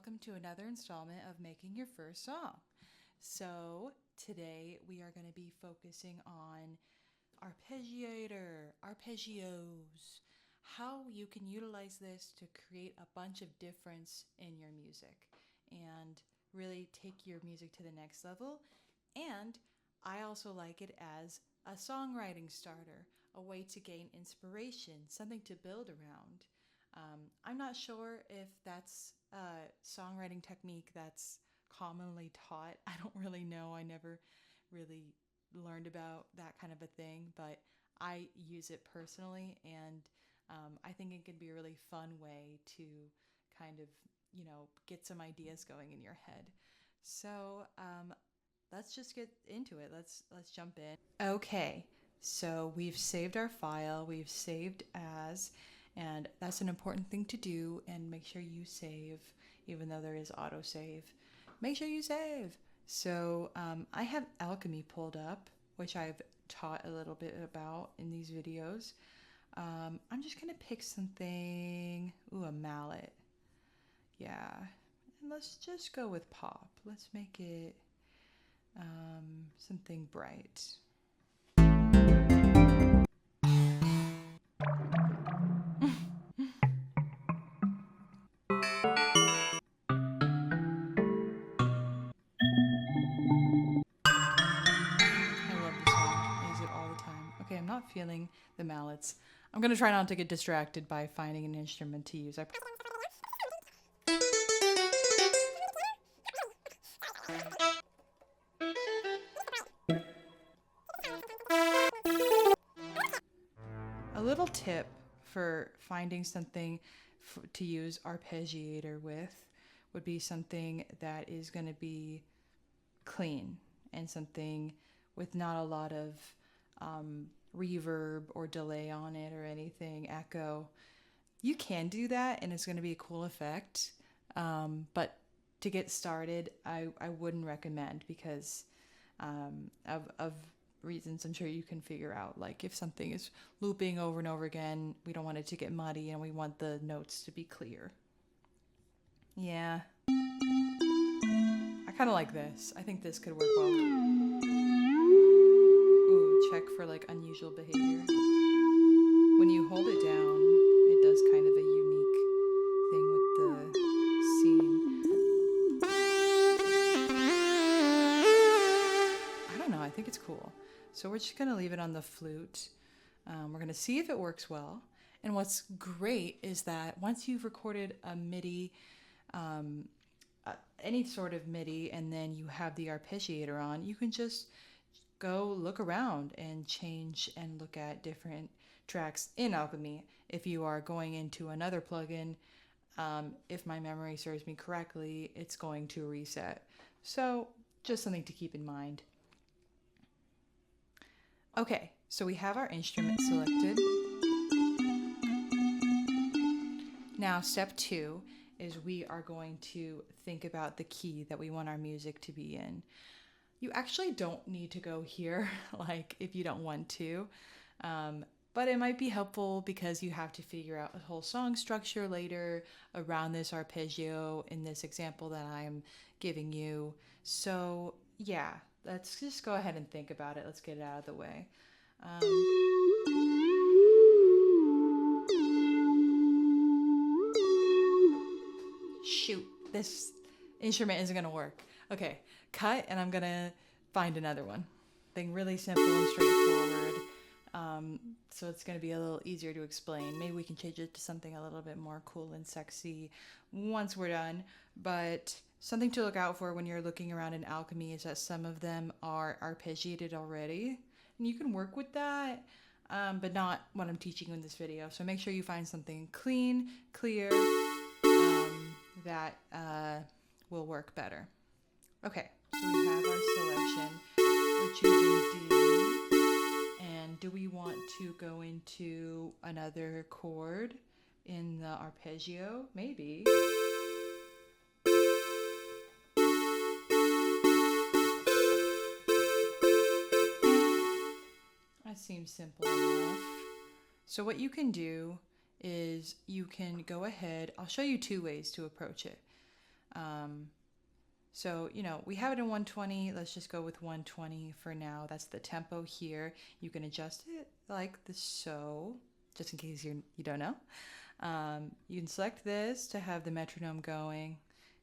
welcome to another installment of Making Your First Song. So today we are going to be focusing on Arpeggiator, arpeggios, how you can utilize this to create a bunch of difference in your music and really take your music to the next level. And I also like it as a songwriting starter, a way to gain inspiration, something to build around. I'm not sure if that's a songwriting technique that's commonly taught. I don't really know. I never really learned about that kind of a thing, but I use it personally, and I think it can be a really fun way to kind of, get some ideas going in your head. So let's just get into it. Let's jump in. Okay, so we've saved our file. We've saved as, and that's an important thing to do. And make sure you save, even though there is autosave. Make sure you save. So I have Alchemy pulled up, which I've taught a little bit about in these videos. I'm just gonna pick something. Ooh, a mallet. Yeah, and let's just go with pop. Let's make it something bright. I love this song. I use it all the time. Okay, I'm not feeling the mallets. I'm gonna try not to get distracted by finding an instrument to use. A little tip for finding something to use Arpeggiator with would be something that is going to be clean and something with not a lot of reverb or delay on it or anything, echo. You can do that and it's going to be a cool effect. But to get started, I wouldn't recommend because of reasons I'm sure you can figure out. Like if something is looping over and over again, we don't want it to get muddy and we want the notes to be clear. Yeah. I kind of like this. I think this could work well. Ooh, check for like unusual behavior. When you hold it down, it does kind of a unique thing with the scene. I don't know. I think it's cool. So we're just going to leave it on the flute. We're going to see if it works well. And what's great is that once you've recorded a MIDI, any sort of MIDI, and then you have the arpeggiator on, you can just go look around and change and look at different tracks in Alchemy. If you are going into another plugin, if my memory serves me correctly, it's going to reset. So just something to keep in mind. Okay, so we have our instrument selected. Now, step 2 is we are going to think about the key that we want our music to be in. You actually don't need to go here, like if you don't want to, but it might be helpful because you have to figure out a whole song structure later around this arpeggio in this example that I'm giving you. So yeah, let's just go ahead and think about it. Let's get it out of the way. Shoot, this instrument isn't gonna work. Okay, cut, and I'm gonna find another one. Thing really simple and straightforward. So it's gonna be a little easier to explain. Maybe we can change it to something a little bit more cool and sexy once we're done. But something to look out for when you're looking around in Alchemy is that some of them are arpeggiated already. And you can work with that, but not what I'm teaching you in this video. So make sure you find something clean, clear, that will work better. Okay, so we have our selection. We're choosing D. And do we want to go into another chord in the arpeggio? Maybe. That seems simple enough. So what you can do is you can go ahead. I'll show you 2 ways to approach it. So, we have it in 120. Let's just go with 120 for now. That's the tempo here. You can adjust it like so, just in case you don't know. You can select this to have the metronome going,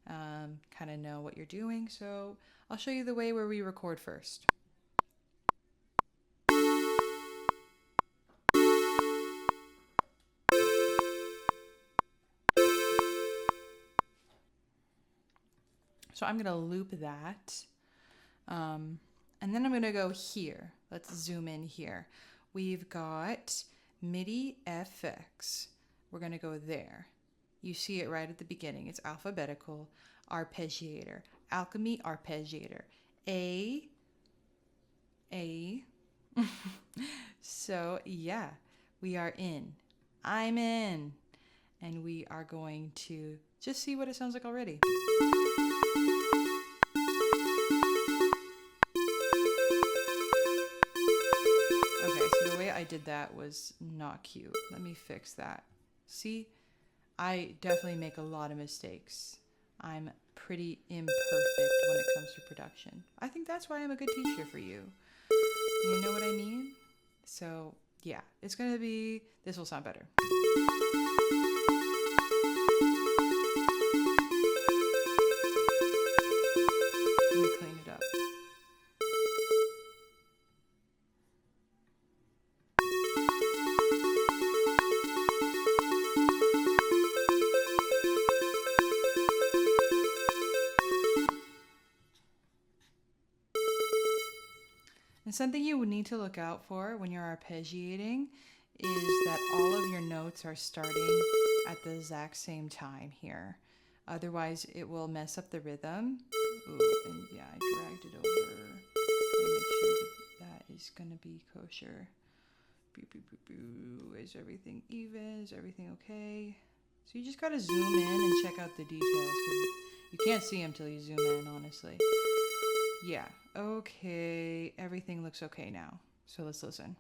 kind of know what you're doing. So I'll show you the way where we record first. So I'm going to loop that. And then I'm going to go here. Let's zoom in here. We've got MIDI FX. We're going to go there. You see it right at the beginning. It's alphabetical. Arpeggiator. Alchemy Arpeggiator. A. So, yeah, we are in. I'm in. And we are going to just see what it sounds like already. I did that was not cute. Let me fix that. See, I definitely make a lot of mistakes. I'm pretty imperfect when it comes to production. I think that's why I'm a good teacher for you. You know what I mean? So yeah, it's gonna be, this will sound better. Let me clean it up. And something you would need to look out for when you're arpeggiating is that all of your notes are starting at the exact same time here. Otherwise, it will mess up the rhythm. Ooh, and yeah, I dragged it over. Let me make sure that is going to be kosher. Is everything even? Is everything okay? So you just got to zoom in and check out the details because you can't see them till you zoom in, honestly. Yeah, okay, everything looks okay now. So let's listen.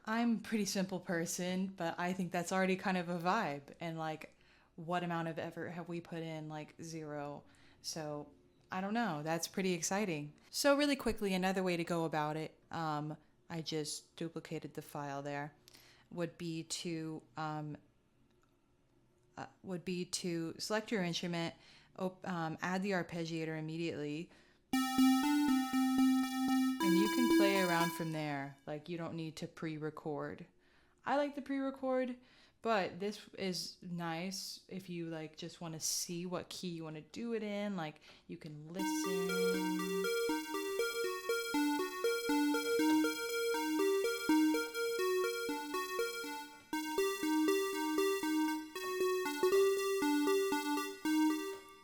I'm a pretty simple person, but I think that's already kind of a vibe. And like, what amount of effort have we put in? Like 0. So I don't know. That's pretty exciting. So really quickly, another way to go about it, I just duplicated the file there, would be to select your instrument, add the arpeggiator immediately, and you can play around from there. Like, you don't need to pre-record. I like the pre-record, but this is nice if you like just want to see what key you want to do it in. Like, you can listen.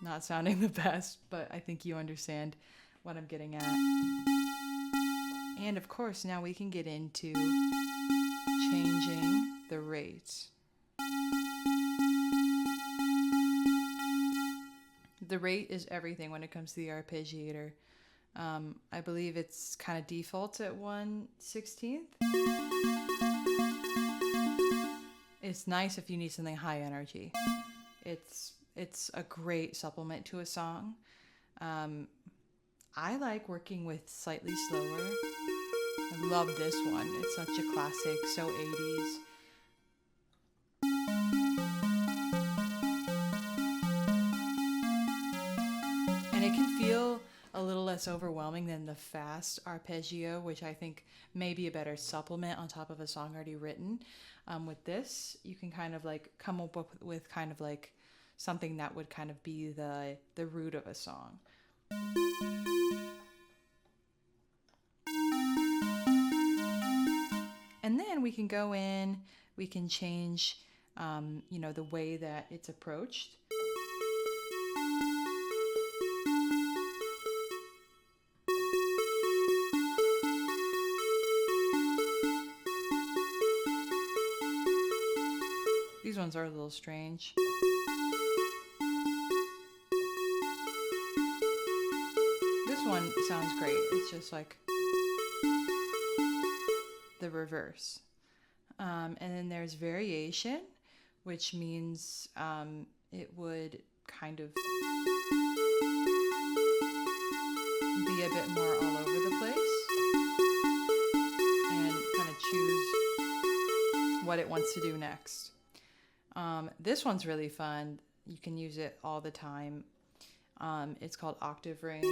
Not sounding the best, but I think you understand what I'm getting at. And of course, now we can get into changing the rate. The rate is everything when it comes to the arpeggiator. I believe it's kind of default at 1/16. It's nice if you need something high energy. It's a great supplement to a song. I like working with slightly slower. I love this one. It's such a classic, so 80s. And it can feel a little less overwhelming than the fast arpeggio, which I think may be a better supplement on top of a song already written. With this, you can kind of like come up with kind of like something that would kind of be the root of a song. And then we can go in, we can change, the way that it's approached. These ones are a little strange. This one sounds great. It's just like the reverse. And then there's variation, which means it would kind of be a bit more all over the place and kind of choose what it wants to do next. This one's really fun. You can use it all the time. It's called octave range.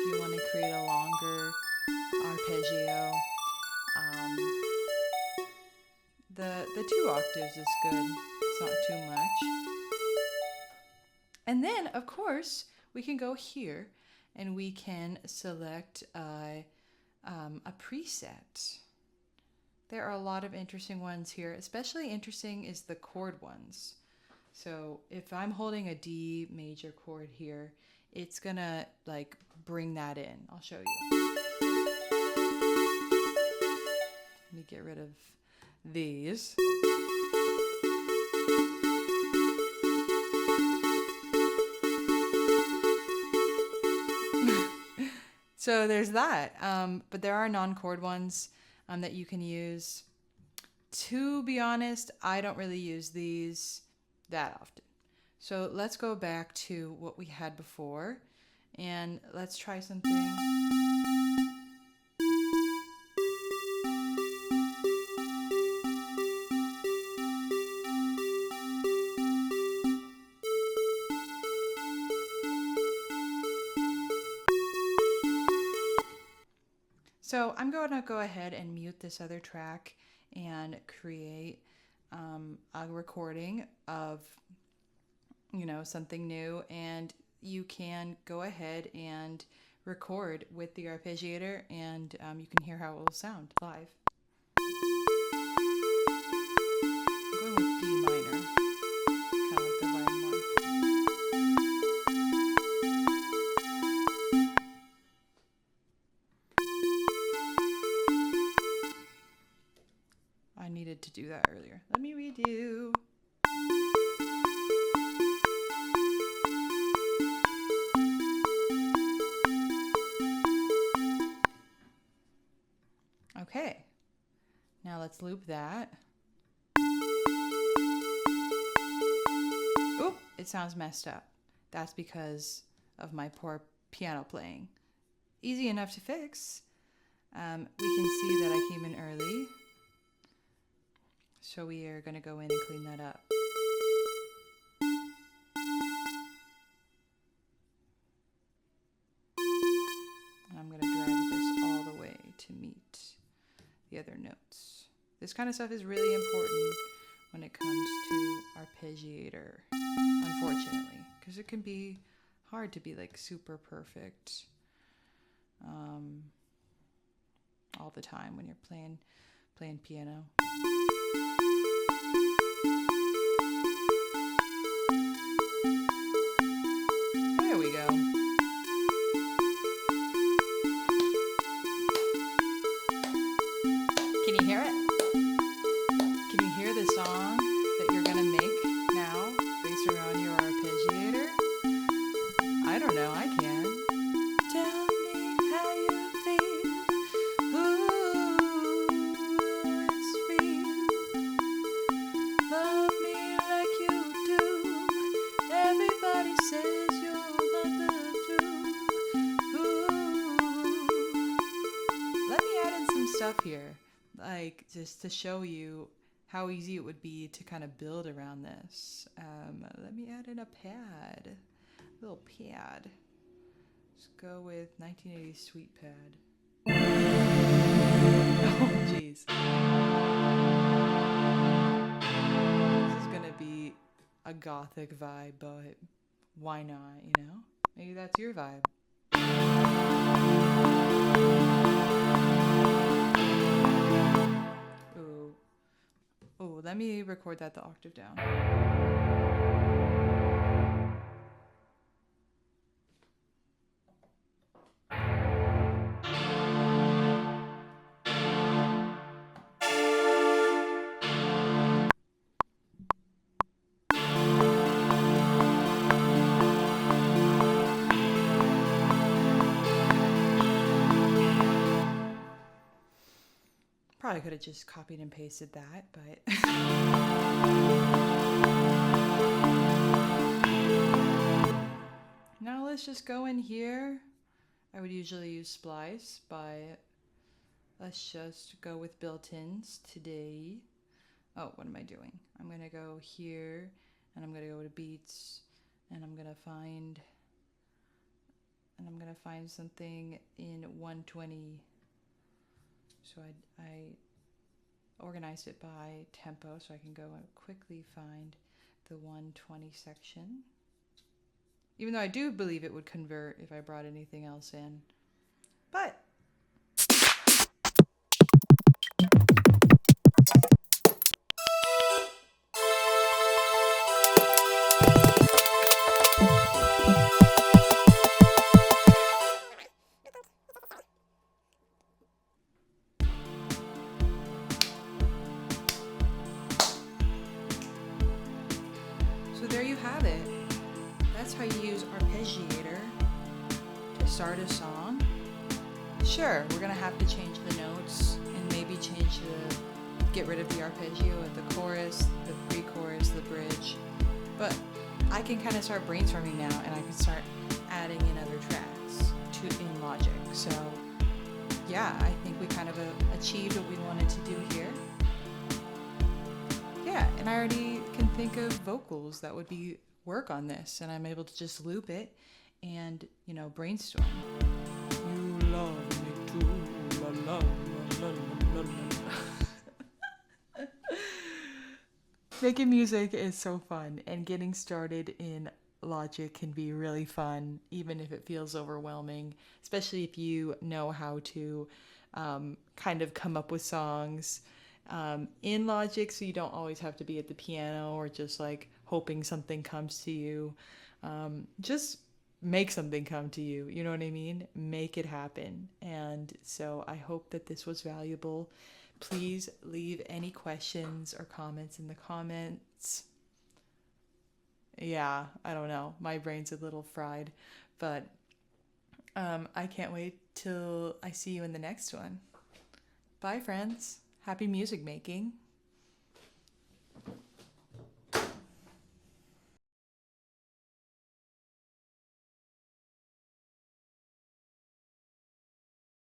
If you want to create a longer arpeggio, the 2 octaves is good. It's not too much. And then, of course, we can go here and we can select a preset. There are a lot of interesting ones here. Especially interesting is the chord ones. So if I'm holding a D major chord here, it's gonna like bring that in. I'll show you. Let me get rid of these. So there's that. But there are non-chord ones that you can use. To be honest, I don't really use these that often. So let's go back to what we had before and let's try something. So I'm going to go ahead and mute this other track and create a recording of, something new. And you can go ahead and record with the arpeggiator and you can hear how it will sound live. I'm going with D minor, kind of like the violin one. I needed to do that earlier. Let me redo. Okay, now let's loop that. Oop, it sounds messed up. That's because of my poor piano playing. Easy enough to fix. We can see that I came in early. So we are going to go in and clean that up. And I'm going to drag this all the way to meet the other notes. This kind of stuff is really important when it comes to Arpeggiator, unfortunately, because it can be hard to be like super perfect all the time when you're playing piano. There we go. Can you hear it? Can you hear the song that you're gonna make now based around your arpeggiator? I don't know, I can. Tell me how you feel. Ooh, it's real. Love me like you do. Everybody says you're not the truth. Ooh. Let me add in some stuff here, like just to show you how easy it would be to kind of build around this. Let me add in a pad, little pad. Let's go with 1980 Sweet Pad. Oh, jeez. This is gonna be a gothic vibe, but why not, you know? Maybe that's your vibe. Ooh. Oh, let me record that the octave down. probably could have just copied and pasted that, but now let's just go in here. I would usually use Splice, but let's just go with built-ins today. Oh, what am I doing? I'm gonna go here, and I'm gonna go to Beats, and I'm gonna find something in 120. So I organized it by tempo, so I can go and quickly find the 120 section. Even though I do believe it would convert if I brought anything else in. But so there you have it. That's how you use Arpeggiator to start a song. Sure, we're gonna have to change the notes and maybe get rid of the arpeggio at the chorus, the pre-chorus, the bridge. But I can kind of start brainstorming now, and I can start adding in other tracks in Logic. So yeah, I think we kind of achieved what we wanted to do here. Yeah, and I already can think of vocals that would work on this, and I'm able to just loop it and, brainstorm. You love me too, la la la la la la. Making music is so fun, and getting started in Logic can be really fun, even if it feels overwhelming, especially if you know how to kind of come up with songs in Logic, so you don't always have to be at the piano or just like hoping something comes to you. Just make something come to you, you know what I mean? Make it happen. And so I hope that this was valuable. Please leave any questions or comments in the comments. Yeah, I don't know. My brain's a little fried, but I can't wait till I see you in the next one. Bye, friends. Happy music making.